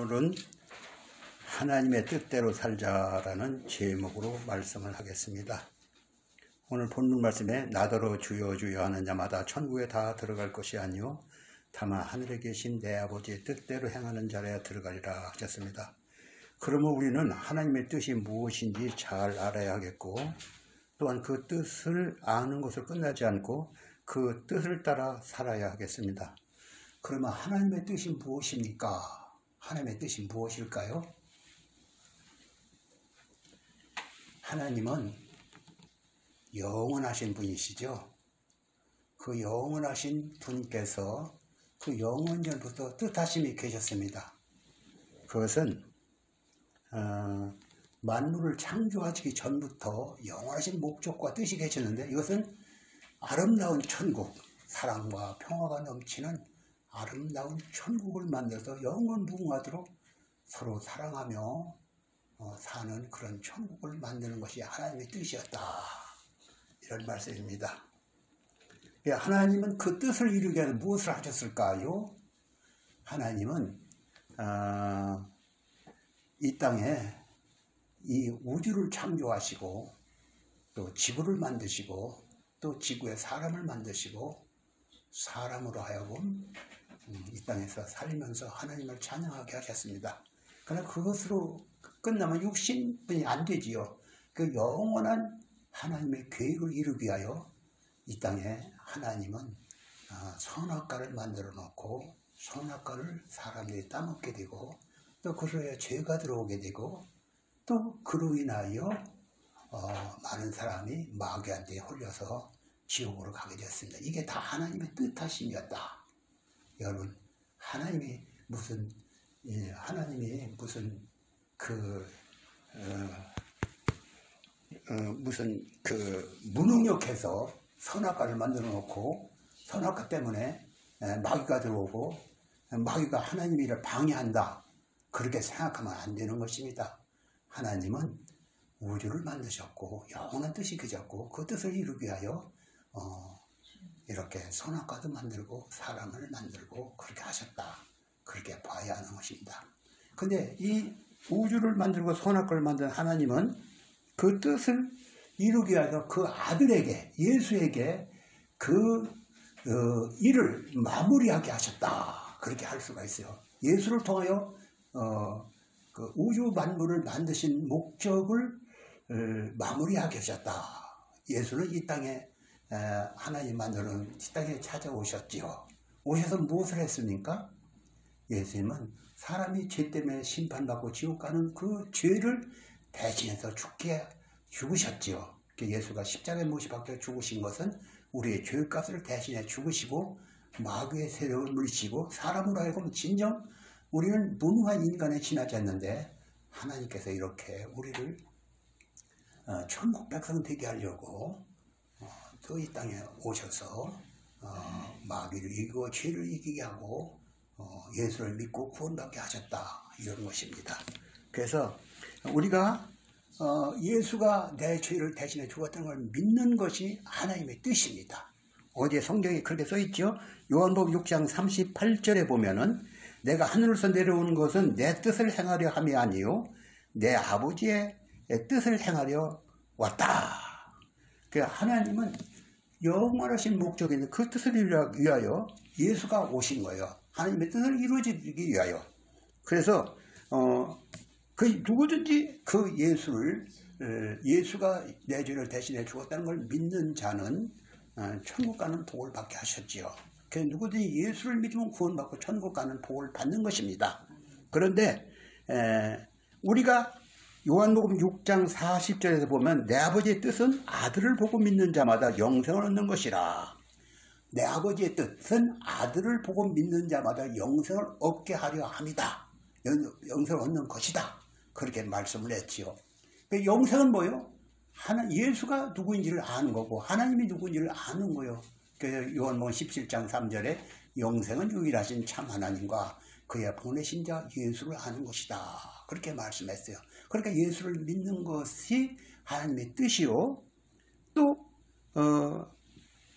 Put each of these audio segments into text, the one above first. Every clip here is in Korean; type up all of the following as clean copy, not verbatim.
오늘은 하나님의 뜻대로 살자라는 제목으로 말씀을 하겠습니다. 오늘 본문 말씀에 나더러 주여 주여 하는 자마다 천국에 다 들어갈 것이 아니요 다만 하늘에 계신 내 아버지의 뜻대로 행하는 자라야 들어가리라 하셨습니다. 그러면 우리는 하나님의 뜻이 무엇인지 잘 알아야 하겠고, 또한 그 뜻을 아는 것으로 끝나지 않고 그 뜻을 따라 살아야 하겠습니다. 그러면 하나님의 뜻이 무엇입니까? 하나님의 뜻이 무엇일까요? 하나님은 영원하신 분이시죠. 그 영원하신 분께서 그 영원전부터 뜻하심이 계셨습니다. 그것은 만물을 창조하기 전부터 영원하신 목적과 뜻이 계셨는데, 이것은 아름다운 천국, 사랑과 평화가 넘치는 아름다운 천국을 만들어서 영원 무궁하도록 서로 사랑하며 사는 그런 천국을 만드는 것이 하나님의 뜻이었다, 이런 말씀입니다. 하나님은 그 뜻을 이루기 위해서 무엇을 하셨을까요? 하나님은 이 땅에 이 우주를 창조하시고, 또 지구를 만드시고, 또 지구에 사람을 만드시고, 사람으로 하여금 이 땅에서 살면서 하나님을 찬양하게 하셨습니다. 그러나 그것으로 끝나면 육신뿐이 안 되지요. 그 영원한 하나님의 계획을 이루기 위하여 이 땅에 하나님은 선악과를 만들어 놓고, 선악과를 사람들이 따먹게 되고, 또 그로 죄가 들어오게 되고, 또 그로 인하여 많은 사람이 마귀한테 홀려서 지옥으로 가게 되었습니다. 이게 다 하나님의 뜻하심이었다. 여러분, 하나님이 무슨 무능력해서 선악과를 만들어 놓고, 선악과 때문에 마귀가 들어오고 마귀가 하나님 일을 방해한다, 그렇게 생각하면 안 되는 것입니다. 하나님은 우주를 만드셨고 영원한 뜻이 계셨고, 그 뜻을 이루기 위하여 이렇게 선악과도 만들고 사람을 만들고 그렇게 하셨다, 그렇게 봐야 하는 것입니다. 근데 이 우주를 만들고 선악과를 만든 하나님은 그 뜻을 이루기 위해서 그 아들에게, 예수에게 그 일을 마무리하게 하셨다, 그렇게 할 수가 있어요. 예수를 통하여 그 우주 만물을 만드신 목적을 마무리하게 하셨다. 예수는 이 땅에 하나님 만드는 이 땅에 찾아오셨지요. 오셔서 무엇을 했습니까? 예수님은 사람이 죄 때문에 심판받고 지옥 가는 그 죄를 대신해서 죽으셨지요. 예수가 십자가에 못 박혀 죽으신 것은 우리의 죄값을 대신해 죽으시고, 마귀의 세력을 물리치고, 사람으로 하여금 진정 우리는 무능한 인간에 지나지 않는데, 하나님께서 이렇게 우리를 천국 백성 되게 하려고 또 이 땅에 오셔서 마귀를 이기고 죄를 이기게 하고 예수를 믿고 구원받게 하셨다, 이런 것입니다. 그래서 우리가 예수가 내 죄를 대신해 죽었다는 걸 믿는 것이 하나님의 뜻입니다. 어디에 성경에 그렇게 써있죠? 요한복음 6장 38절에 보면은 내가 하늘에서 내려오는 것은 내 뜻을 행하려 함이 아니요 내 아버지의 뜻을 행하려 왔다. 하나님은 영원하신 목적이 있는 그 뜻을 이루기 위하여 예수가 오신 거예요. 하나님의 뜻을 이루어지기 위하여. 그래서 그 누구든지 그 예수가 내 죄를 대신해 죽었다는 걸 믿는 자는 천국 가는 복을 받게 하셨지요. 그래서 누구든지 예수를 믿으면 구원받고 천국 가는 복을 받는 것입니다. 그런데 우리가 요한복음 6장 40절에서 보면 내 아버지의 뜻은 아들을 보고 믿는 자마다 영생을 얻는 것이라. 내 아버지의 뜻은 아들을 보고 믿는 자마다 영생을 얻게 하려 함이다. 영생을 얻는 것이다, 그렇게 말씀을 했지요. 영생은 뭐예요? 예수가 누구인지를 아는 거고, 하나님이 누구인지를 아는 거예요. 그래서 요한복음 17장 3절에 영생은 유일하신 참 하나님과 그의 보내신 자 예수를 아는 것이다, 그렇게 말씀했어요. 그러니까 예수를 믿는 것이 하나님의 뜻이요, 또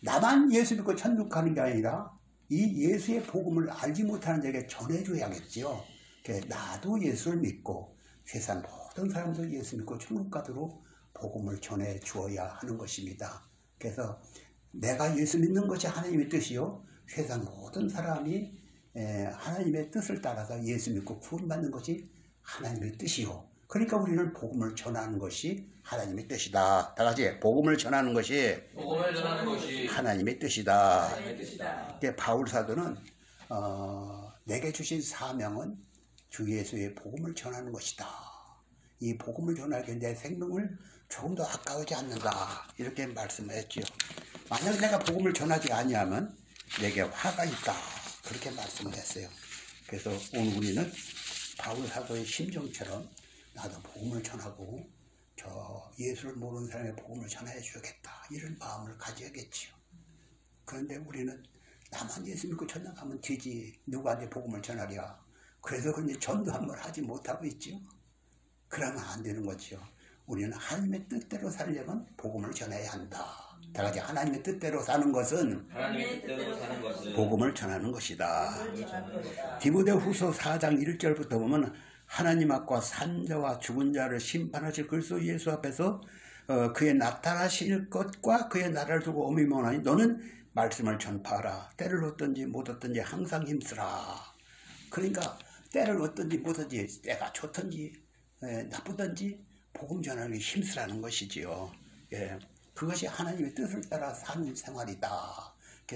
나만 예수 믿고 천국 가는 게 아니라 이 예수의 복음을 알지 못하는 자에게 전해줘야겠지요. 나도 예수를 믿고 세상 모든 사람도 예수 믿고 천국 가도록 복음을 전해 주어야 하는 것입니다. 그래서 내가 예수 믿는 것이 하나님의 뜻이요, 세상 모든 사람이 하나님의 뜻을 따라서 예수 믿고 구원받는 것이 하나님의 뜻이요. 그러니까 우리는 복음을 전하는 것이 하나님의 뜻이다. 다 같이 복음을 전하는 것이 하나님의 뜻이다. 하나님의 뜻이다. 바울 사도는 내게 주신 사명은 주 예수의 복음을 전하는 것이다. 이 복음을 전하기에 내 생명을 조금도 아까우지 않는다. 이렇게 말씀했지요. 만약 내가 복음을 전하지 아니하면 내게 화가 있다. 그렇게 말씀을 했어요. 그래서 오늘 우리는 바울 사도의 심정처럼 나도 복음을 전하고 저 예수를 모르는 사람의 복음을 전해 주겠다. 이런 마음을 가져야겠지요. 그런데 우리는 나만 예수 믿고 천당 가면 되지. 누구한테 복음을 전하랴. 그래서 그런지 전도 한 번 하지 못하고 있지요. 그러면 안 되는 거지요. 우리는 하나님의 뜻대로 살려면 복음을 전해야 한다. 다 같이 하나님의 뜻대로 사는 것은 복음을 전하는 것이다. 디모데후서 4장 1절부터 보면 하나님 앞과 산자와 죽은 자를 심판하실 그리스도 예수 앞에서 그의 나타나실 것과 그의 나라를 두고 어미모나니 너는 말씀을 전파하라. 때를 얻든지 못 얻든지 항상 힘쓰라. 그러니까 때를 얻든지 못 얻든지 때가 좋든지 나쁘든지 복음 전하기 힘쓰라는 것이지요. 예. 그것이 하나님의 뜻을 따라 사는 생활이다.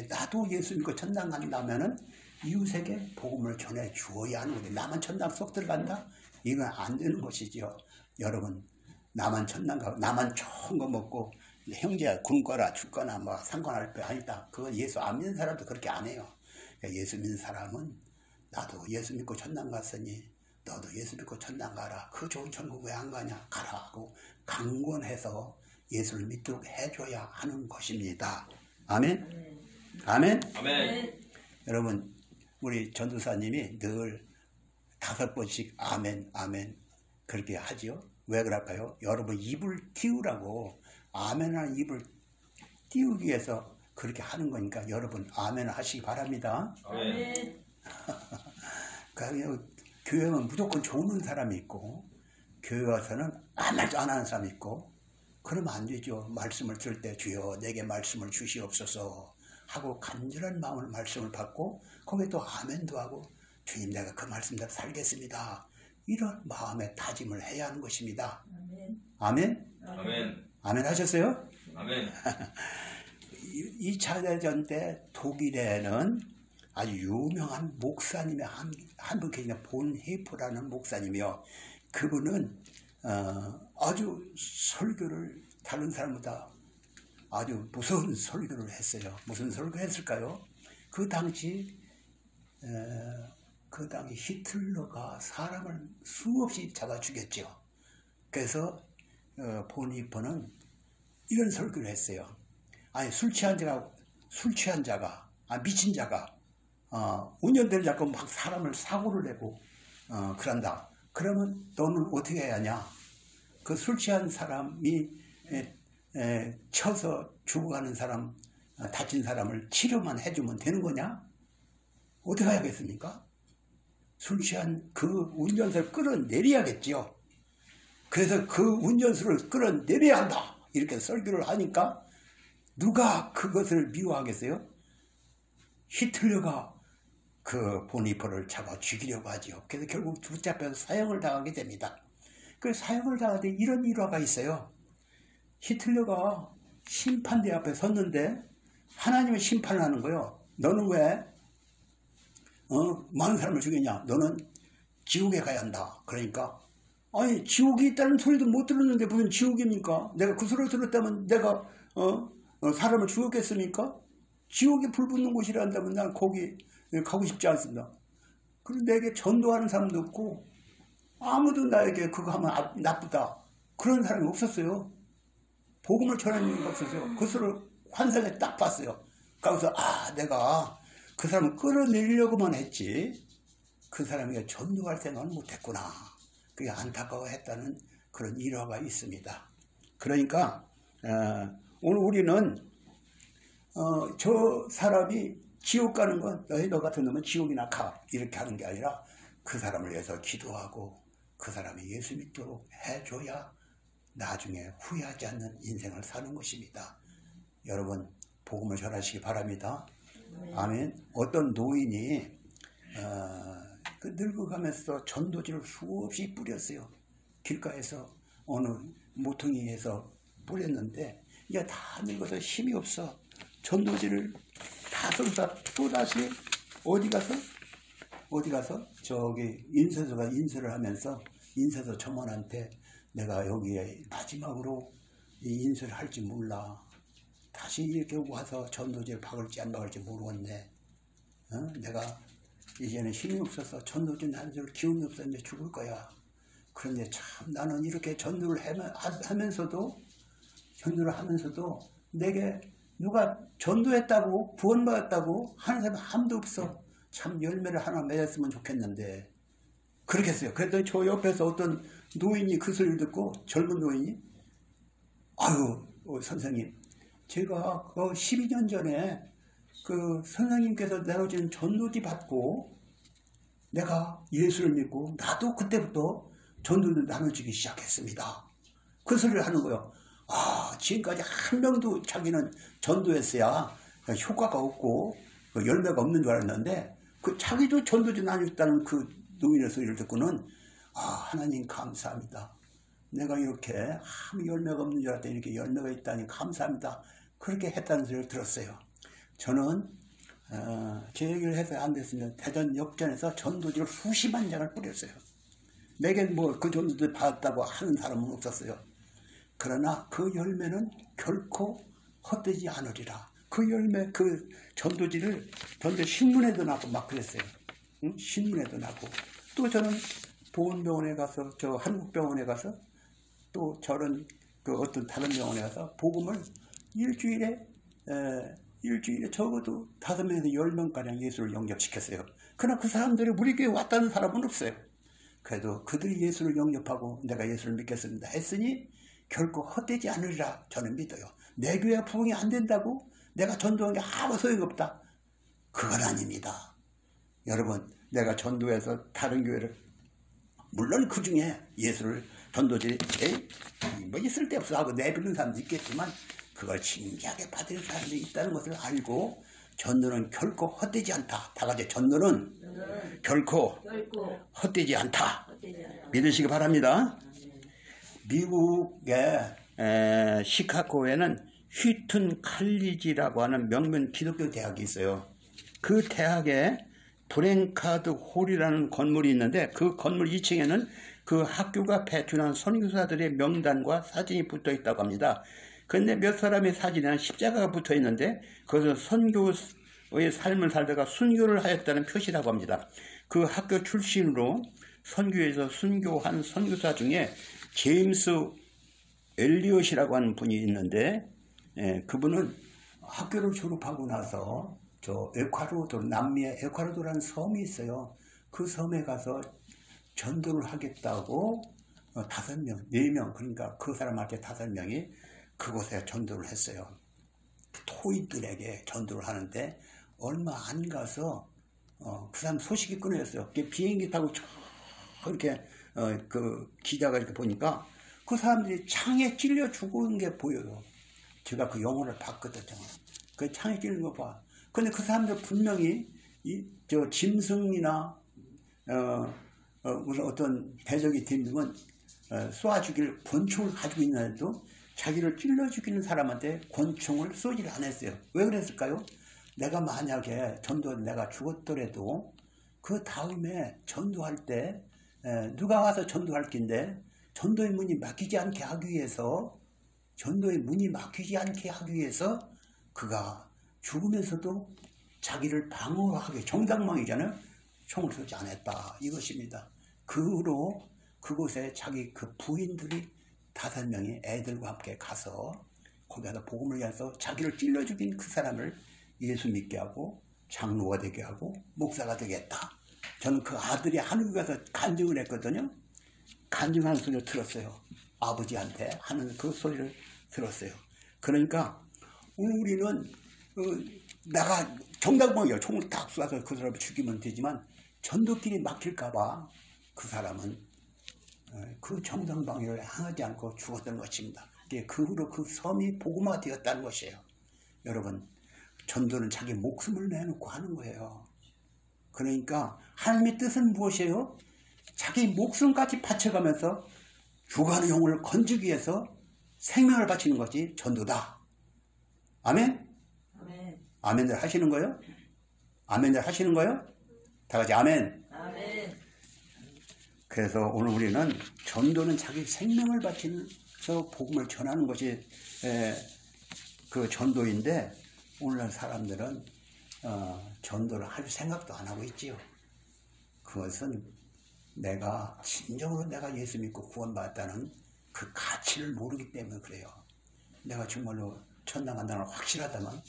나도 예수 믿고 천당 간다면은 이웃에게 복음을 전해 주어야 하는 거지. 나만 천당 쏙 들어간다? 이건 안 되는 것이지요. 여러분, 나만 천당 가고 나만 좋은 거 먹고 형제야 굶거나 죽거나 뭐 상관할 게 아니다. 그건 예수 안 믿는 사람도 그렇게 안 해요. 예수 믿는 사람은 나도 예수 믿고 천당 갔으니 너도 예수 믿고 천당 가라. 그 좋은 천국 왜 안 가냐? 가라 하고 강권해서 예수를 믿도록 해줘야 하는 것입니다. 아멘? 아멘? 아멘. 여러분, 우리 전도사님이 늘 5번씩 아멘, 아멘 그렇게 하지요. 왜 그럴까요? 여러분 입을 띄우라고, 아멘하는 입을 띄우기 위해서 그렇게 하는 거니까 여러분 아멘 하시기 바랍니다. 아멘. 교회는 무조건 좋은 사람이 있고 교회 와서는 아무 말도 안 하는 사람이 있고 그러면 안 되죠. 말씀을 들을 때 주여 내게 말씀을 주시옵소서 하고 간절한 마음으로 말씀을 받고 거기에 또 아멘도 하고 주님 내가 그 말씀대로 살겠습니다. 이런 마음의 다짐을 해야 하는 것입니다. 아멘? 아멘. 아멘 하셨어요? 아멘. 2차 대전 때 독일에는 아주 유명한 목사님의 한 분 계시냐 본 헤이프라는 목사님이요. 그분은 아주 설교를 다른 사람보다 아주 무서운 설교를 했어요. 무슨 설교를 했을까요? 그 당시 히틀러가 사람을 수없이 잡아 죽였죠. 그래서 본 히퍼는 이런 설교를 했어요. 아니 술 취한 자가 미친 자가 운전대를 잡고 막 사람을 사고를 내고 그런다. 그러면 너는 어떻게 해야 하냐? 그 술 취한 사람이 쳐서 죽어가는 사람, 다친 사람을 치료만 해주면 되는 거냐? 어떻게 해야겠습니까? 술 취한 그 운전수를 끌어내려야겠지요. 그래서 그 운전수를 끌어내려야 한다. 이렇게 설교를 하니까 누가 그것을 미워하겠어요? 히틀러가 그 보니퍼를 잡아 죽이려고 하죠. 그래서 결국 붙잡혀서 사형을 당하게 됩니다. 그 사형을 당할 때 이런 일화가 있어요. 히틀러가 심판대 앞에 섰는데 하나님은 심판을 하는 거예요. 너는 왜 많은 사람을 죽였냐? 너는 지옥에 가야 한다. 그러니까 아니 지옥이 있다는 소리도 못 들었는데 무슨 지옥입니까? 내가 그 소리를 들었다면 내가 사람을 죽였겠습니까? 지옥에 불 붙는 곳이라 한다면 난 거기 가고 싶지 않습니다. 그리고 내게 전도하는 사람도 없고 아무도 나에게 그거 하면 나쁘다 그런 사람이 없었어요. 복음을 전하는 이유가 없었어요. 그것을 환상에 딱 봤어요. 그래서 내가 그 사람을 끌어내리려고만 했지 그 사람에게 전도할 생각은 못했구나. 그게 안타까워했다는 그런 일화가 있습니다. 그러니까 오늘 우리는 저 사람이 지옥 가는 건 너 같은 놈은 지옥이나 가 이렇게 하는 게 아니라 그 사람을 위해서 기도하고 그 사람이 예수 믿도록 해줘야 나중에 후회하지 않는 인생을 사는 것입니다. 여러분 복음을 전하시기 바랍니다. 아멘. 어떤 노인이 그 늙어가면서 전도지를 수없이 뿌렸어요. 길가에서 어느 모퉁이에서 뿌렸는데 이제 다 늙어서 힘이 없어. 전도지를 다 쏟아 또다시 어디 가서 저기 인쇄소가 인쇄를 하면서 인쇄소 점원한테 내가 여기에 마지막으로 이 인쇄를 할지 몰라. 다시 이렇게 와서 전도지를 박을지 안 박을지 모르겠네. 내가 이제는 힘이 없어서 전도지 한술 기운이 없어 이제 죽을 거야. 그런데 참 나는 이렇게 전도를 하면서도 내게 누가 전도했다고 구원받았다고 하는 사람이 아무도 없어. 참 열매를 하나 맺었으면 좋겠는데 그렇게 했어요. 그랬더니 저 옆에서 어떤 노인이 그 소리를 듣고 젊은 노인이 아유 선생님 제가 그 12년 전에 그 선생님께서 내려준 전도지 받고 내가 예수를 믿고 나도 그때부터 전도를 나눠주기 시작했습니다. 그 소리를 하는 거예요. 아 지금까지 한 명도 자기는 전도했어야 효과가 없고 열매가 없는 줄 알았는데 그 자기도 전도지 나눠줬다는 그 노인의 소리를 듣고는 아 하나님 감사합니다. 내가 이렇게 아무 열매가 없는 줄 알았더니 이렇게 열매가 있다니 감사합니다. 그렇게 했다는 소리를 들었어요. 저는 제 얘기를 해서 안 됐으면 대전 역전에서 전도지를 수십만 장을 뿌렸어요. 내게 뭐 그 전도지 받았다고 하는 사람은 없었어요. 그러나 그 열매는 결코 헛되지 않으리라. 그 열매, 그 전도지를 전도 신문에도 나고 막 그랬어요. 응? 신문에도 나고. 또 저는 보건병원에 가서, 저 한국병원에 가서, 또 저런 그 어떤 다른 병원에 가서 복음을 일주일에 적어도 5명에서 10명가량 예수를 영접시켰어요. 그러나 그 사람들이 우리 교회에 왔다는 사람은 없어요. 그래도 그들이 예수를 영접하고 내가 예수를 믿겠습니다 했으니 결코 헛되지 않으리라 저는 믿어요. 내 교회가 부흥이 안 된다고 내가 전도한 게 아무 소용없다. 그건 아닙니다. 여러분 내가 전도해서 다른 교회를 물론 그 중에 예수를 전도지 뭐 있을 데 없어 하고 내비는 사람도 있겠지만 그걸 진지하게 받을 사람이 있다는 것을 알고 전도는 결코 헛되지 않다. 다 같이 전도는 결코 헛되지 않다. 믿으시기 바랍니다. 미국의 시카고에는 휘튼 칼리지라고 하는 명문 기독교 대학이 있어요. 그 대학에 브랭카드 홀이라는 건물이 있는데 그 건물 2층에는 그 학교가 배출한 선교사들의 명단과 사진이 붙어 있다고 합니다. 그런데 몇 사람의 사진에는 십자가가 붙어 있는데 그것은 선교의 삶을 살다가 순교를 하였다는 표시라고 합니다. 그 학교 출신으로 선교에서 순교한 선교사 중에 제임스 엘리엇이라고 하는 분이 있는데 그분은 학교를 졸업하고 나서 저 에콰도르, 남미의 에콰도르라는 섬이 있어요. 그 섬에 가서 전도를 하겠다고 5명, 4명, 그러니까 그 사람한테 5명이 그곳에 전도를 했어요. 토이들에게 전도를 하는데 얼마 안 가서 그 사람 소식이 끊어졌어요. 비행기 타고 이렇게 그 기자가 이렇게 보니까 그 사람들이 창에 찔려 죽은 게 보여요. 제가 그 영화를 봤거든요. 그 창에 찔린 거 봐. 근데 그 사람들 분명히 저 짐승이나 무슨 어떤 대적이 등등은 쏘아 죽일 권총을 가지고 있는데도 자기를 찔러 죽이는 사람한테 권총을 쏘지를 않았어요. 왜 그랬을까요? 내가 만약에 내가 죽었더라도 그 다음에 전도할 때 누가 와서 전도할 텐데 전도의 문이 막히지 않게 하기 위해서 그가 죽으면서도 자기를 방어하게 정당방위잖아요. 총을 쏘지 않았다 이것입니다. 그 후로 그곳에 자기 그 부인들이 5명이 애들과 함께 가서 거기다 복음을 위해서 자기를 찔러 죽인 그 사람을 예수 믿게 하고 장로가 되게 하고 목사가 되겠다. 저는 그 아들이 한국에 가서 간증을 했거든요. 간증하는 소리를 들었어요. 아버지한테 하는 그 소리를 들었어요. 그러니까 우리는 내가 정당방위야 총을 딱 쏴서 그 사람을 죽이면 되지만 전도길이 막힐까봐 그 사람은 그 정당방위를 향하지 않고 죽었던 것입니다. 그 후로 그 섬이 복음화 되었다는 것이에요. 여러분, 전도는 자기 목숨을 내놓고 하는 거예요. 그러니까 하나님의 뜻은 무엇이에요? 자기 목숨까지 바쳐가면서 죽어가는 영혼을 건지기 위해서 생명을 바치는 것이 전도다. 아멘? 아멘. 아멘들 하시는 거예요? 아멘들 하시는 거예요? 다 같이 아멘. 아멘. 그래서 오늘 우리는 전도는 자기 생명을 바치면서 복음을 전하는 것이 그 전도인데, 오늘날 사람들은 전도를 할 생각도 안 하고 있지요. 그것은 내가 진정으로 내가 예수 믿고 구원받았다는 그 가치를 모르기 때문에 그래요. 내가 정말로 천당 간다는 걸 확실하다면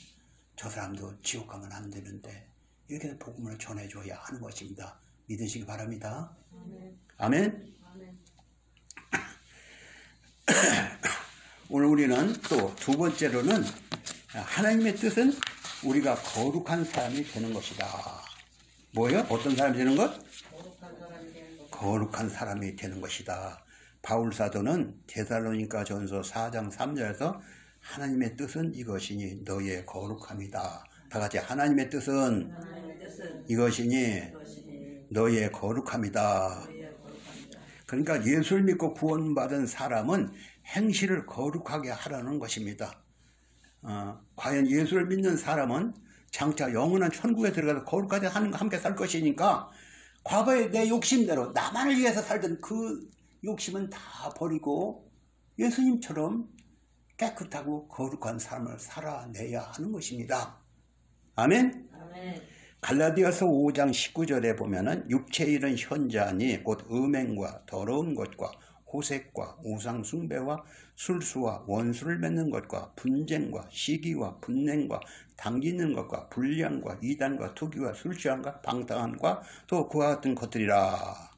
저 사람도 지옥 가면 안 되는데 이렇게 복음을 전해줘야 하는 것입니다. 믿으시기 바랍니다. 아멘. 아멘. 오늘 우리는 또 두 번째로는 하나님의 뜻은 우리가 거룩한 사람이 되는 것이다. 뭐예요? 어떤 사람이 되는 것? 거룩한 사람이 되는 것. 거룩한 사람이 되는 것이다. 바울 사도는 데살로니가 전서 4장 3절에서 하나님의 뜻은 이것이니 너희의 거룩함이다. 다 같이 하나님의 뜻은 하나님의 뜻은 이것이니 이것이니 너희의 거룩함이다. 너희의 거룩함이다. 그러니까 예수를 믿고 구원받은 사람은 행실을 거룩하게 하라는 것입니다. 과연 예수를 믿는 사람은 장차 영원한 천국에 들어가서 거룩하게 함께 살 것이니까 과거의 내 욕심대로 나만을 위해서 살던 그 욕심은 다 버리고 예수님처럼 깨끗하고 거룩한 삶을 살아내야 하는 것입니다. 아멘. 아멘. 갈라디아서 5장 19절에 보면은 육체의 일은 현자니 곧 음행과 더러운 것과 호색과 우상 숭배와 술수와 원수를 맺는 것과 분쟁과 시기와 분냉과 당기는 것과 불량과 이단과 투기와 술 취함과 방탕함과 또 그와 같은 것들이라.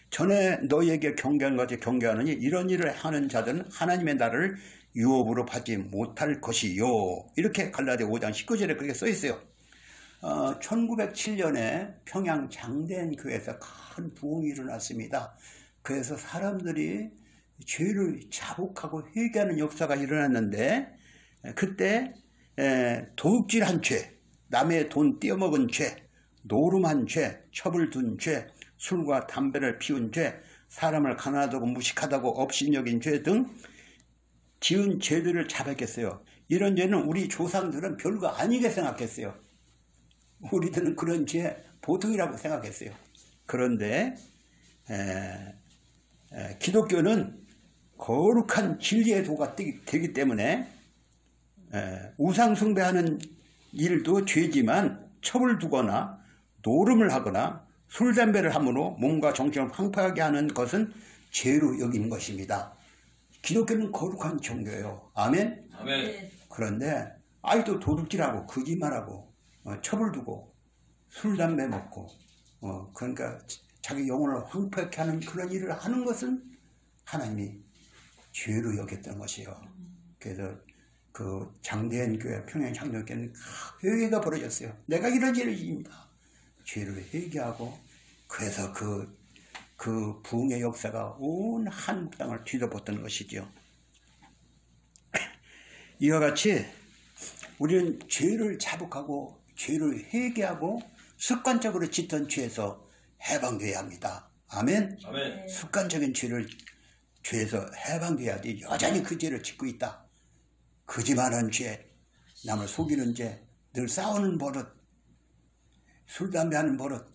전에 너희에게 경계한 것이 경계하느니 이런 일을 하는 자들은 하나님의 나라를 유업으로 받지 못할 것이요. 이렇게 갈라디아 5장 19절에 그렇게 써 있어요. 1907년에 평양 장대한 교회에서 큰 부흥이 일어났습니다. 그래서 사람들이 죄를 자복하고 회개하는 역사가 일어났는데, 그때 도둑질한 죄, 남의 돈 떼어먹은 죄, 노름한 죄, 첩을 둔 죄, 술과 담배를 피운 죄, 사람을 가난하다고 무식하다고 업신여긴 죄 등 지은 죄들을 자백했어요. 이런 죄는 우리 조상들은 별거 아니게 생각했어요. 우리들은 그런 죄 보통이라고 생각했어요. 그런데 기독교는 거룩한 진리의 도가 되기 때문에 우상 숭배하는 일도 죄지만 첩을 두거나 노름을 하거나 술, 담배를 함으로 몸과 정신을 황폐하게 하는 것은 죄로 여기는 것입니다. 기독교는 거룩한 종교예요. 아멘? 아멘. 그런데 아이도 도둑질하고 거짓말하고 첩을 두고 술, 담배 먹고 그러니까 자기 영혼을 황폐하게 하는 그런 일을 하는 것은 하나님이 죄로 여겼던 것이에요. 그래서 그 장대한 교회, 평양 장대교회는 회개가 벌어졌어요. 내가 이런 일을 입니다. 죄를 회개하고 그래서 그 부흥의 역사가 온 한국 땅을 뒤덮었던 것이죠. 이와 같이 우리는 죄를 자복하고 죄를 회개하고 습관적으로 짓던 죄에서 해방되어야 합니다. 아멘? 아멘. 습관적인 죄에서 해방돼야지 여전히 그 죄를 짓고 있다. 거짓말하는 죄, 남을 속이는 죄, 늘 싸우는 버릇, 술, 담배 하는 버릇,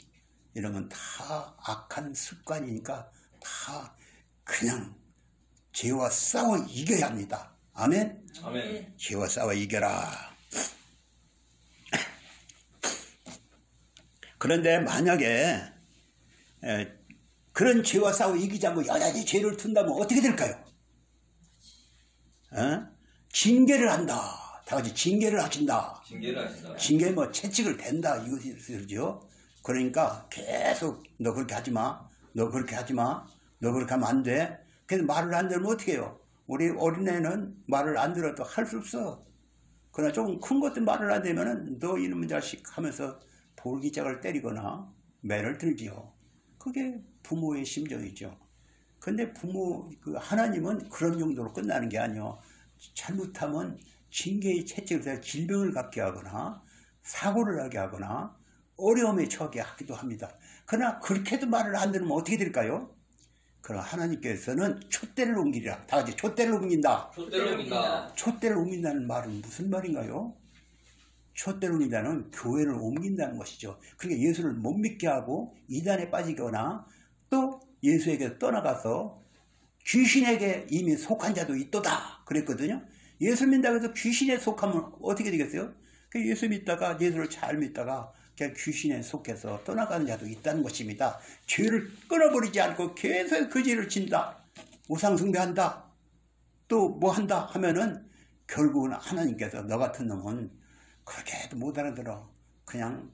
이런 건 다 악한 습관이니까 다 그냥 죄와 싸워 이겨야 합니다. 아멘? 아멘. 죄와 싸워 이겨라. 그런데 만약에 그런 죄와 싸워 이기자고 여전히 죄를 둔다면 어떻게 될까요? 징계를 한다. 다 같이 징계를 하신다. 징계를 하신다. 징계 채찍을 댄다 이것이죠. 그러니까 계속 너 그렇게 하지 마. 너 그렇게 하지 마. 너 그렇게 하면 안 돼. 그래서 말을 안 들으면 어떻게 해요? 우리 어린애는 말을 안 들어도 할 수 없어. 그러나 조금 큰 것도 말을 안 들으면 너 이놈의 자식 하면서 볼기짝을 때리거나 매를 들지요. 그게 부모의 심정이죠. 근데 하나님은 그런 정도로 끝나는 게 아니요. 잘못하면 징계의 채찍을 해서 질병을 갖게 하거나 사고를 하게 하거나 어려움에 처하게 하기도 합니다. 그러나 그렇게도 말을 안 들으면 어떻게 될까요? 그러나 하나님께서는 촛대를 옮기리라. 다 같이 촛대를 옮긴다. 촛대를 옮긴다. 촛대를 옮긴다는 말은 무슨 말인가요? 촛대를 옮긴다는 교회를 옮긴다는 것이죠. 그러니까 예수를 못 믿게 하고 이단에 빠지거나 또 예수에게 떠나가서 귀신에게 이미 속한 자도 있도다 그랬거든요. 예수 믿다고 해서 귀신에 속하면 어떻게 되겠어요? 예수 믿다가 예수를 잘 믿다가 귀신에 속해서 떠나가는 자도 있다는 것입니다. 죄를 끊어버리지 않고 계속 그 죄를 진다. 우상 숭배한다. 또 뭐 한다 하면은 결국은 하나님께서 너 같은 놈은 그렇게 해도 못 알아들어. 그냥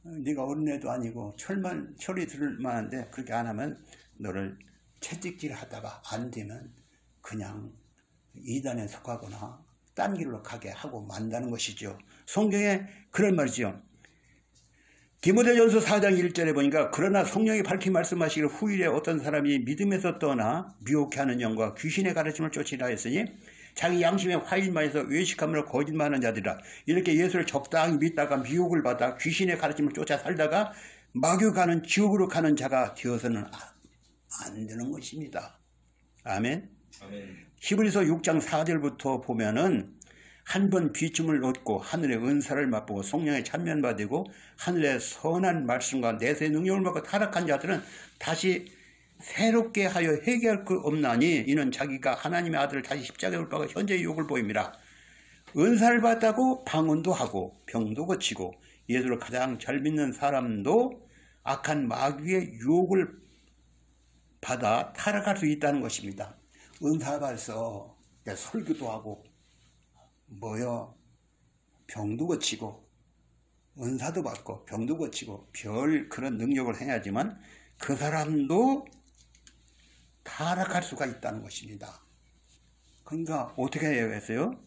네가 어린애도 아니고 철이 들을 만한데 그렇게 안 하면 너를 채찍질 하다가 안 되면 그냥 이단에 속하거나 딴 길로 가게 하고 만다는 것이죠. 성경에 그런 말이죠. 디모데전서 4장 1절에 보니까 그러나 성령이 밝히 말씀하시기를 후일에 어떤 사람이 믿음에서 떠나 미혹해 하는 영과 귀신의 가르침을 쫓으라 했으니 자기 양심의 화일만에서 외식함으로 거짓말하는 자들이라. 이렇게 예수를 적당히 믿다가 미혹을 받아 귀신의 가르침을 쫓아 살다가 마귀가는 지옥으로 가는 자가 되어서는 안 되는 것입니다. 아멘. 히브리서 6장 4절부터 보면은 한 번 비춤을 얻고 하늘의 은사를 맛보고 성령의 찬면받고 하늘의 선한 말씀과 내세의 능력을 받고 타락한 자들은 다시 새롭게 하여 회개할 것 없나니 이는 자기가 하나님의 아들을 다시 십자가에 못 박아 현재의 욕을 보입니다. 은사를 받다고 방언도 하고 병도 고치고 예수를 가장 잘 믿는 사람도 악한 마귀의 유혹을 받아 타락할 수 있다는 것입니다. 은사 받아서 설교도 하고 병도 고치고 은사도 받고 병도 고치고 별 그런 능력을 해야지만 그 사람도 타락할 수가 있다는 것입니다. 그러니까 어떻게 해야 했어요?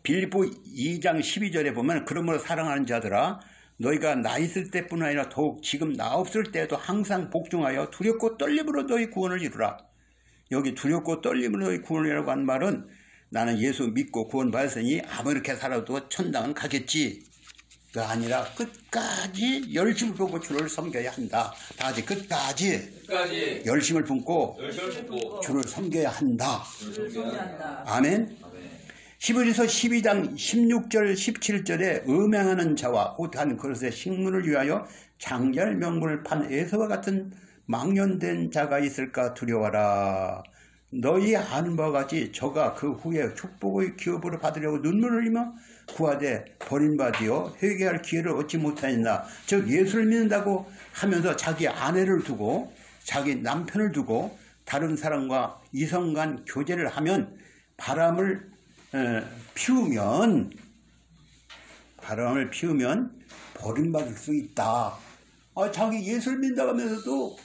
빌립보 2장 12절에 보면 그러므로 사랑하는 자들아 너희가 나 있을 때뿐 아니라 더욱 지금 나 없을 때에도 항상 복종하여 두렵고 떨림으로 너희 구원을 이루라. 여기 두렵고 떨림으로 너희 구원을 이루라고 한 말은 나는 예수 믿고 구원 받았으니 아무렇게 살아도 천당은 가겠지. 그 아니라 끝까지 열심을 품고 주를 섬겨야 한다. 다 같이 끝까지 열심을 품고 주를 섬겨야 한다. 아멘. 히브리서 12장 16절 17절에 음행하는 자와 옷한 그릇에 식물을 위하여 장잘 명분을 판 에서와 같은 망령된 자가 있을까 두려워라. 너희 아는 바와 같이 저가 그 후에 축복의 기업으로 받으려고 눈물을 흘리며 구하되 버림받으여 회개할 기회를 얻지 못하였나. 즉 예수를 믿는다고 하면서 자기 아내를 두고 자기 남편을 두고 다른 사람과 이성 간 교제를 하면 바람을 피우면 버림받을 수 있다. 자기 예수를 믿는다고 하면서도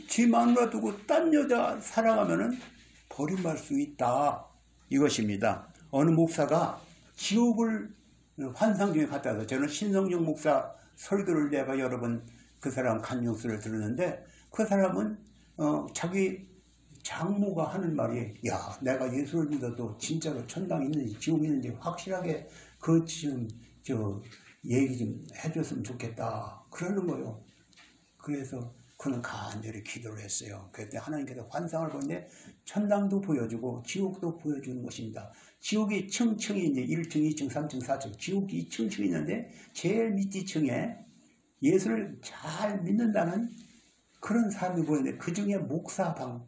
지 마누라 두고 딴 여자 사랑하면은 버림받을 수 있다. 이것입니다. 어느 목사가 지옥을 환상 중에 갔다 와서 저는 신성정 목사 설교를 내가 여러 번 그 사람 간증서를 들었는데 그 사람은 자기 장모가 하는 말이 야 내가 예수를 믿어도 진짜로 천당이 있는지 지옥이 있는지 확실하게 그 지금 얘기 좀 해줬으면 좋겠다 그러는 거예요. 그래서 그는 간절히 기도를 했어요. 그때 하나님께서 환상을 보는데 천당도 보여주고 지옥도 보여주는 것입니다. 지옥이 층층이 이제 1층, 2층, 3층, 4층 지옥이 2층층 있는데 제일 밑에 층에 예수를 잘 믿는다는 그런 사람이 보이는데 그 중에 목사방,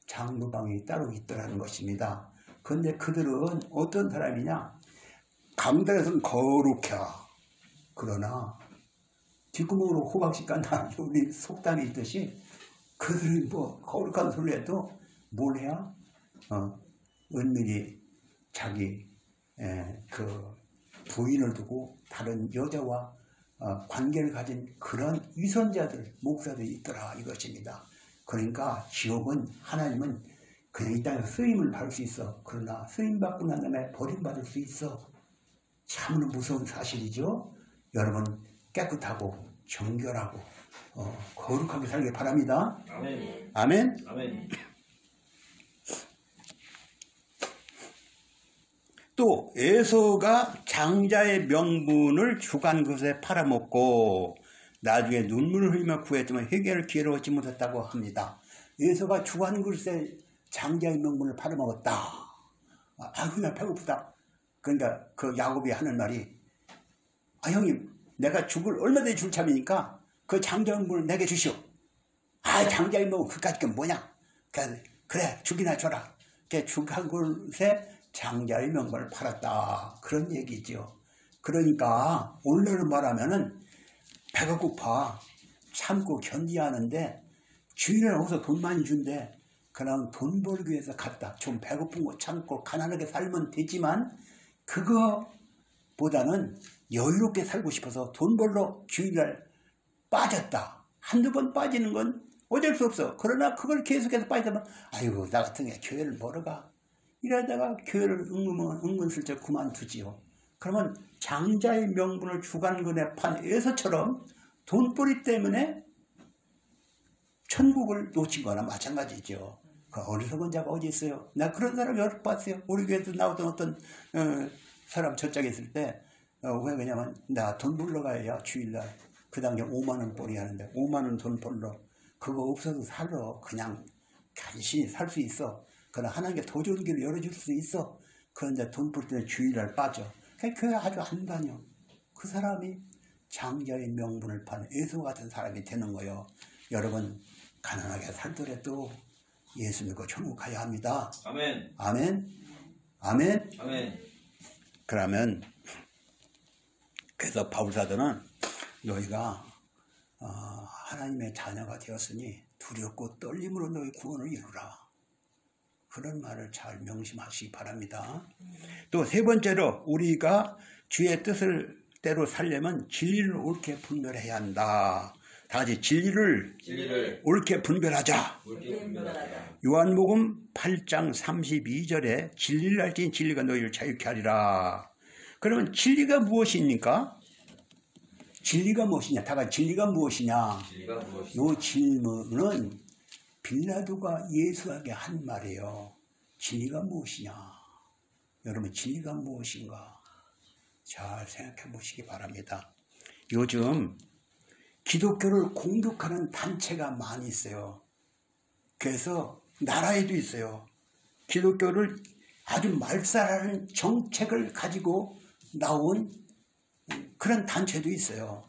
장로방이 따로 있더라는 것입니다. 그런데 그들은 어떤 사람이냐? 강단에서는 거룩해. 그러나 뒷구멍으로 호박씨 깐다. 우리 속담이 있듯이 그들은 거룩한 소리 해도 뭘 해야? 은밀히 자기 그 부인을 두고 다른 여자와 관계를 가진 그런 위선자들, 목사들이 있더라 이것입니다. 그러니까 지옥은 하나님은 그냥 이 땅에서 쓰임을 받을 수 있어. 그러나 쓰임받고 난 다음에 버림받을 수 있어. 참으로 무서운 사실이죠. 여러분 깨끗하고 정결하고 거룩하게 살길 바랍니다. 아멘. 아멘. 아멘. 또 에서가 장자의 명분을 주간 것에 팔아먹고 나중에 눈물을 흘리며 구했지만 회개할 기회를 얻지 못했다고 합니다. 에서가 주간 것에 장자의 명분을 팔아먹었다. 아이고 나 배고프다. 그러니까 그 야곱이 하는 말이 형님 내가 죽을 얼마든지 줄 참이니까 그 장자의 명분을 내게 주시오. 장자의 명분 그까짓 게 뭐냐. 그래 죽이나 줘라. 주간 것에 장자의 명분을 팔았다. 그런 얘기죠. 그러니까 오늘로 말하면은 배가 고파 참고 견디야 하는데 주인을 어디서 돈 많이 준대. 그냥 돈 벌기 위해서 갔다. 좀 배고픈 거 참고 가난하게 살면 되지만 그거보다는 여유롭게 살고 싶어서 돈 벌러 주인을 빠졌다. 한두 번 빠지는 건 어쩔 수 없어. 그러나 그걸 계속해서 빠지면 아이고 나 같은 게 교회를 멀어 가. 이러다가 교회를 은근슬쩍 그만두지요. 그러면 장자의 명분을 주간근에 판 에서처럼 돈벌이 때문에 천국을 놓친 거나 마찬가지죠. 그 어리석은 자가 어디 있어요? 나 그런 사람 여러 봤어요. 우리 교회에서 나오던 어떤 사람 저짝에 있을 때 왜 그냐면 나 돈 벌러 가야 주일날 그 당시에 5만 원 벌이 하는데 5만 원 돈 벌러 그거 없어도 살아. 그냥 간신히 살 수 있어. 그러나 하나님께 더 좋은 길을 열어줄 수 있어. 그런데 돈 벌 때는 주일날 빠져. 교회 아주 안 다녀. 그 사람이 장자의 명분을 판 에서 같은 사람이 되는 거예요. 여러분 가난하게 살더라도 예수 믿고 천국 가야 합니다. 아멘. 아멘. 아멘. 아멘. 그러면 그래서 바울사도는 너희가 하나님의 자녀가 되었으니 두렵고 떨림으로 너희 구원을 이루라. 그런 말을 잘 명심하시기 바랍니다. 또 세 번째로 우리가 주의 뜻을 대로 살려면 진리를 옳게 분별해야 한다. 다 같이 진리를 옳게 분별하자. 요한복음 8장 32절에 진리를 알지니 진리가 너희를 자유케 하리라. 그러면 진리가 무엇입니까? 진리가 무엇이냐? 다 같이 진리가 무엇이냐? 요 질문은 빌라도가 예수에게 한 말이에요. 진리가 무엇이냐? 여러분 진리가 무엇인가? 잘 생각해 보시기 바랍니다. 요즘 기독교를 공격하는 단체가 많이 있어요. 그래서 나라에도 있어요. 기독교를 아주 말살하는 정책을 가지고 나온 그런 단체도 있어요.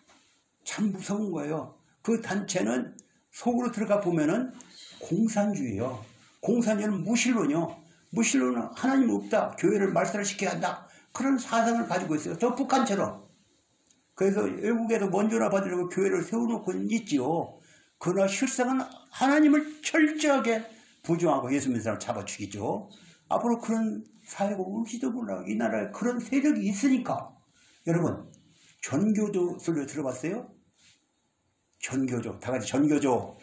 참 무서운 거예요. 그 단체는 속으로 들어가 보면은 공산주의요. 공산주의는 무신론이요. 무신론은 하나님 없다. 교회를 말살시켜야 한다. 그런 사상을 가지고 있어요. 저 북한처럼. 그래서 외국에도 먼저나 받으려고 교회를 세워놓고 있지요. 그러나 실상은 하나님을 철저하게 부정하고 예수 믿는 사람을 잡아 죽이죠. 앞으로 그런 사회가 올지도 몰라. 이 나라에 그런 세력이 있으니까. 여러분 전교조 소리 들어봤어요? 전교조. 다 같이 전교조.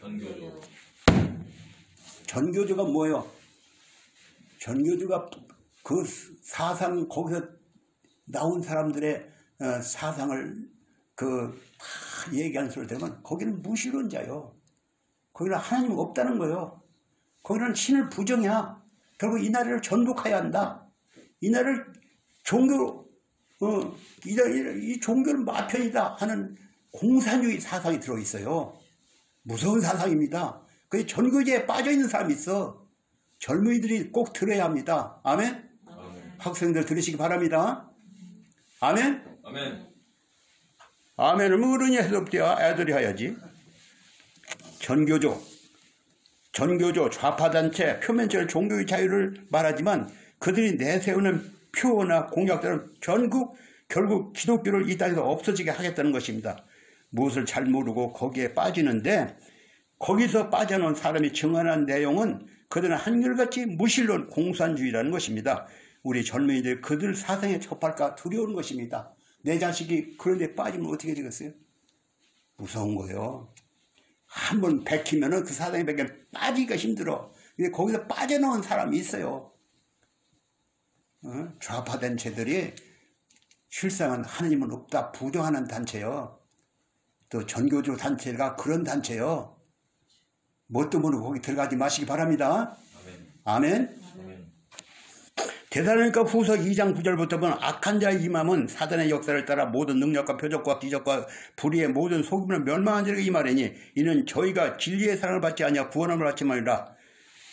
전교조가 뭐예요? 전교조가 그 사상 거기서 나온 사람들의 사상을 다 얘기하는 소리를 들으면 거기는 무신론자요. 거기는 하나님 없다는 거예요. 거기는 신을 부정해야. 결국 이 나라를 전복해야 한다. 이 나라를 종교 이 종교는 마편이다 하는 공산주의 사상이 들어있어요. 무서운 사상입니다. 그 전교제에 빠져있는 사람이 있어. 젊은이들이 꼭 들어야 합니다. 아멘? 아멘. 학생들 들으시기 바랍니다. 아멘? 아멘. 아멘을 어른이 해서 없대요. 애들이 해야지. 전교조, 좌파단체, 표면적으로 종교의 자유를 말하지만 그들이 내세우는 표어나 공약들은 결국 기독교를 이 땅에서 없어지게 하겠다는 것입니다. 무엇을 잘 모르고 거기에 빠지는데 거기서 빠져나온 사람이 증언한 내용은 그들은 한결같이 무신론 공산주의라는 것입니다. 우리 젊은이들 그들 사상에 접할까 두려운 것입니다. 내 자식이 그런 데 빠지면 어떻게 되겠어요? 무서운 거예요. 한번 백히면은 그 사상에 백히면 빠지기가 힘들어. 근데 거기서 빠져나온 사람이 있어요. 좌파 단체들이 실상은 하나님은 없다 부정하는 단체요. 또 전교조 단체가 그런 단체요. 뭣도 모르고 거기 들어가지 마시기 바랍니다. 아멘. 데살로니가 후서 2장 9절부터 보면 악한 자의 임함은 사단의 역사를 따라 모든 능력과 표적과 기적과 불의의 모든 속임을 멸망한 자에게 임하려니 이는 저희가 진리의 사랑을 받지 아니하 구원함을 받지만이라.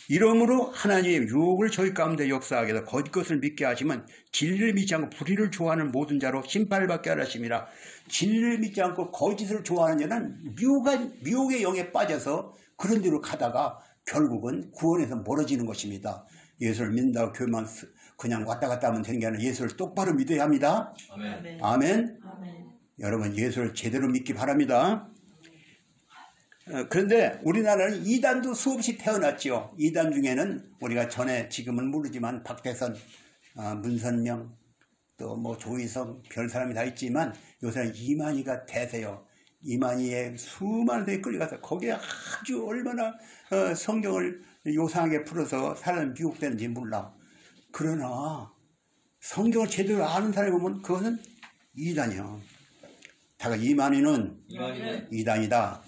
이러므로 하나님의 유혹을 저희 가운데 역사하게 해서 거짓 것을 믿게 하시면 진리를 믿지 않고 불의를 좋아하는 모든 자로 심판을 받게 하심이라. 진리를 믿지 않고 거짓을 좋아하는 자는 미혹의 영에 빠져서 그런 데로 가다가 결국은 구원에서 멀어지는 것입니다. 예수를 믿는다고 교회만 그냥 왔다 갔다 하면 되는 게 아니라 예수를 똑바로 믿어야 합니다. 아멘. 아멘. 아멘. 여러분 예수를 제대로 믿기 바랍니다. 그런데 우리나라는 이단도 수없이 태어났지요. 이단 중에는 우리가 전에 지금은 모르지만 박대선, 문선명, 또 뭐 조희성 별 사람이 다 있지만 요새는 이만희가 대세요. 이만희의 수많은 데에 끌려가서 거기에 아주 얼마나 성경을 요상하게 풀어서 사람이 미혹되는지 몰라. 그러나 성경을 제대로 아는 사람이 보면 그것은 이단이야. 다가 이만희는 이단이다.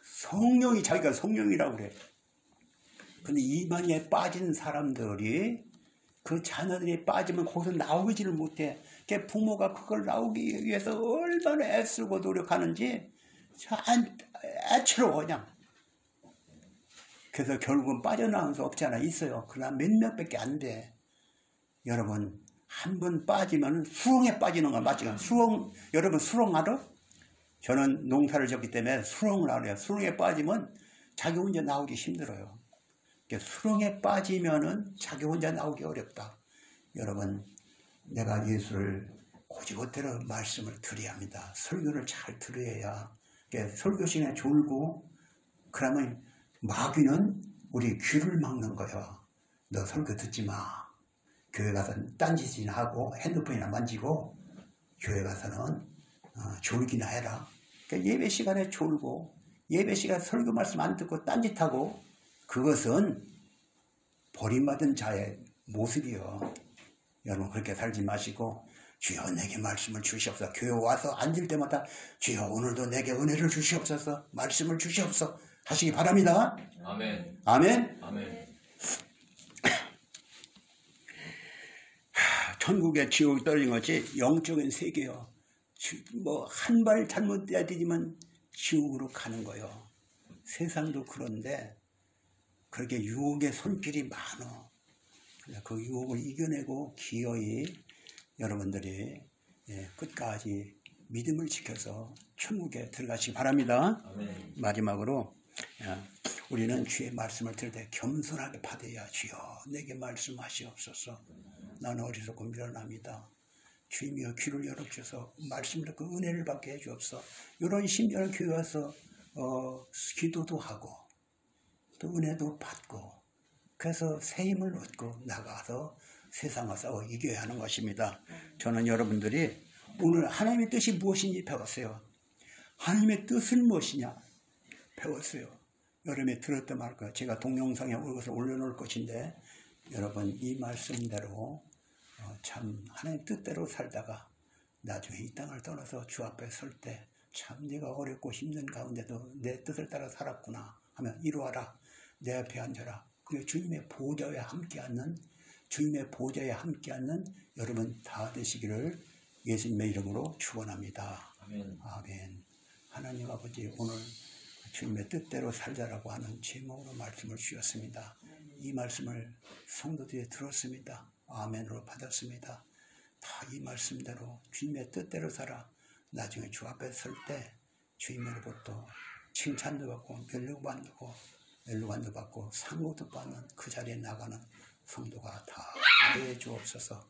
성령이 자기가 성령이라고 그래. 근데 이만희에 빠진 사람들이 그 자녀들이 빠지면 거기서 나오지를 못해. 그 부모가 그걸 나오기 위해서 얼마나 애쓰고 노력하는지 애처로워 그냥. 그래서 결국은 빠져나올 수 없지 않아 있어요. 그러나 몇몇밖에 안 돼. 여러분 한 번 빠지면 수렁에 빠지는 건 맞지? 여러분 수렁 알아? 저는 농사를 짓기 때문에 수렁을 알아요. 수렁에 빠지면 자기 혼자 나오기 힘들어요. 수렁에 빠지면은 자기 혼자 나오기 어렵다. 여러분 내가 예수를 고지고대로 말씀을 드려야 합니다. 설교를 잘 들어야 설교 시간에 졸고 그러면 마귀는 우리 귀를 막는 거야. 너 설교 듣지 마. 교회 가서는 딴짓이나 하고 핸드폰이나 만지고 교회 가서는 졸기나 해라. 그러니까 예배 시간에 졸고 예배 시간에 설교 말씀 안 듣고 딴짓하고 그것은 버림받은 자의 모습이요. 여러분 그렇게 살지 마시고 주여 내게 말씀을 주시옵소서. 교회 와서 앉을 때마다 주여 오늘도 내게 은혜를 주시옵소서. 말씀을 주시옵소서 하시기 바랍니다. 아멘. 아멘. 아멘. 천국에 지옥이 떨어진 것이 영적인 세계요. 뭐 한 발 잘못돼야 되지만 지옥으로 가는 거요. 세상도 그런데 그렇게 유혹의 손길이 많어. 그 유혹을 이겨내고 기어이 여러분들이 끝까지 믿음을 지켜서 천국에 들어가시기 바랍니다. 아멘. 마지막으로 우리는 주의 말씀을 들을 때 겸손하게 받아야 주여 내게 말씀하시옵소서. 나는 어리석고 미련합니다. 주님이여 귀를 열어주셔서 말씀을 듣고 은혜를 받게 해주옵소서. 이런 심령을 교회 와서 기도도 하고 또 은혜도 받고 그래서 새 힘을 얻고 나가서 세상을 싸워 이겨야 하는 것입니다. 저는 여러분들이 오늘 하나님의 뜻이 무엇인지 배웠어요. 하나님의 뜻은 무엇이냐 배웠어요. 여러분이 들었다 말까 제가 동영상에 그것을 올려놓을 것인데 여러분 이 말씀대로 참 하나님 뜻대로 살다가 나중에 이 땅을 떠나서 주 앞에 설 때 참 내가 어렵고 힘든 가운데도 내 뜻을 따라 살았구나 하면 이루어라. 내 앞에 앉아라. 그리고 주님의 보좌에 함께 앉는 여러분 다 되시기를 예수님의 이름으로 축원합니다. 아멘. 아멘. 하나님 아버지 오늘 주님의 뜻대로 살자라고 하는 제목으로 말씀을 주셨습니다. 이 말씀을 성도들이 들었습니다. 아멘으로 받았습니다. 다 이 말씀대로 주님의 뜻대로 살아 나중에 주 앞에 설 때 주님으로부터 칭찬도 받고 멸류관도 받고 상고도 받는 그 자리에 나가는 성도가 다 되어 주옵소서.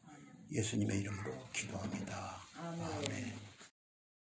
예수님의 이름으로 기도합니다. 아멘.